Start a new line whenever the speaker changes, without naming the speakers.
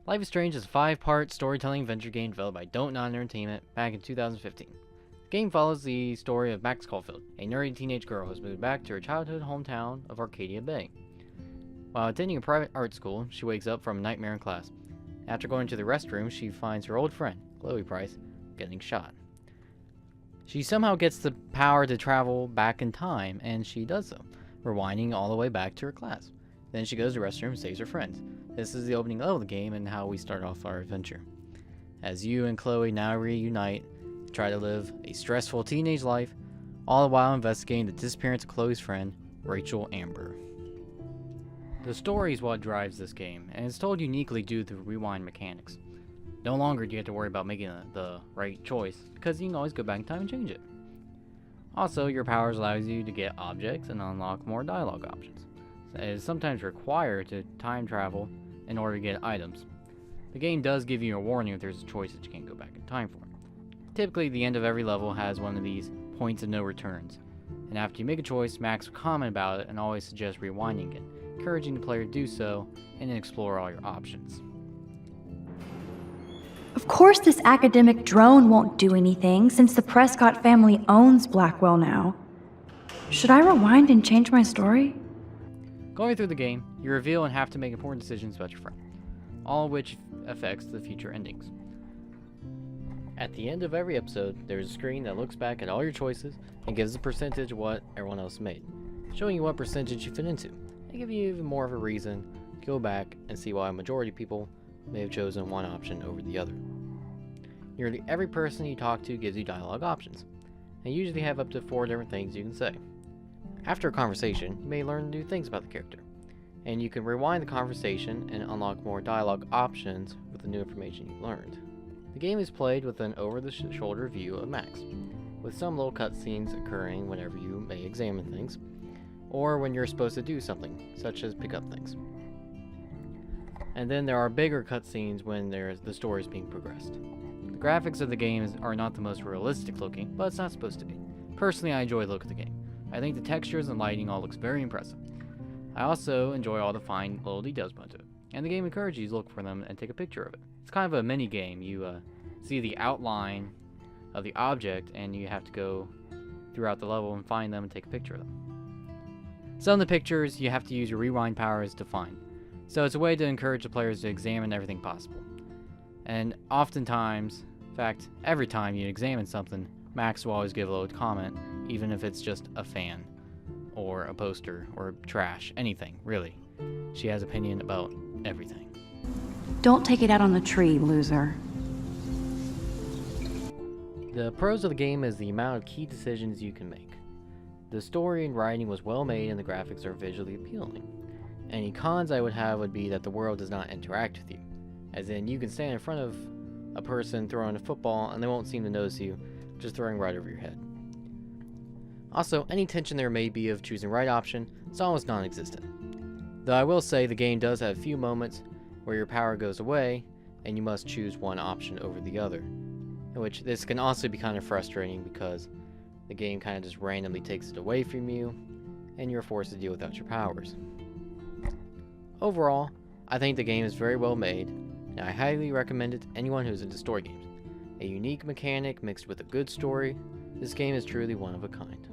Life is Strange is a 5-part storytelling adventure game developed by Don't Nod Entertainment back in 2015. The game follows the story of Max Caulfield, a nerdy teenage girl who has moved back to her childhood hometown of Arcadia Bay. While attending a private art school, she wakes up from a nightmare in class. After going to the restroom, she finds her old friend, Chloe Price, getting shot. She somehow gets the power to travel back in time, and she does so, rewinding all the way back to her class. Then she goes to the restroom and saves her friends. This is the opening level of the game and how we start off our adventure. As you and Chloe now reunite, try to live a stressful teenage life, all the while investigating the disappearance of Chloe's friend, Rachel Amber. The story is what drives this game, and it's told uniquely due to rewind mechanics. No longer do you have to worry about making the right choice, because you can always go back in time and change it. Also, your powers allows you to get objects and unlock more dialogue options. It is sometimes required to time travel in order to get items. The game does give you a warning if there's a choice that you can't go back in time for. Typically, the end of every level has one of these points of no returns, and after you make a choice, Max will comment about it and always suggest rewinding it, encouraging the player to do so and then explore all your options.
Of course this academic drone won't do anything since the Prescott family owns Blackwell now. Should I rewind and change my story?
Going through the game, you reveal and have to make important decisions about your friend, all of which affects the future endings. At the end of every episode, there is a screen that looks back at all your choices and gives a percentage of what everyone else made, showing you what percentage you fit into, and give you even more of a reason to go back and see why a majority of people may have chosen one option over the other. Nearly every person you talk to gives you dialogue options, and you usually have up to 4 different things you can say. After a conversation, you may learn new things about the character, and you can rewind the conversation and unlock more dialogue options with the new information you learned. The game is played with an over-the-shoulder view of Max, with some little cutscenes occurring whenever you may examine things, or when you're supposed to do something, such as pick up things. And then there are bigger cutscenes when the story is being progressed. The graphics of the game are not the most realistic looking, but it's not supposed to be. Personally, I enjoy the look of the game. I think the textures and lighting all looks very impressive. I also enjoy all the fine little details put into it, and the game encourages you to look for them and take a picture of it. It's kind of a mini game. You see the outline of the object, and you have to go throughout the level and find them and take a picture of them. Some of the pictures you have to use your rewind powers to find, so it's a way to encourage the players to examine everything possible. And oftentimes, in fact, every time you examine something, Max will always give a little comment, even if it's just a fan, or a poster, or trash, anything, really. She has opinion about everything.
Don't take it out on the tree, loser.
The pros of the game is the amount of key decisions you can make. The story and writing was well made and the graphics are visually appealing. Any cons I would have would be that the world does not interact with you, as in you can stand in front of a person throwing a football and they won't seem to notice you, just throwing right over your head. Also, any tension there may be of choosing the right option is almost non-existent. Though I will say the game does have a few moments where your power goes away and you must choose one option over the other, in which this can also be kind of frustrating because the game kind of just randomly takes it away from you and you're forced to deal without your powers. Overall, I think the game is very well made, and I highly recommend it to anyone who's into story games. A unique mechanic mixed with a good story, this game is truly one of a kind.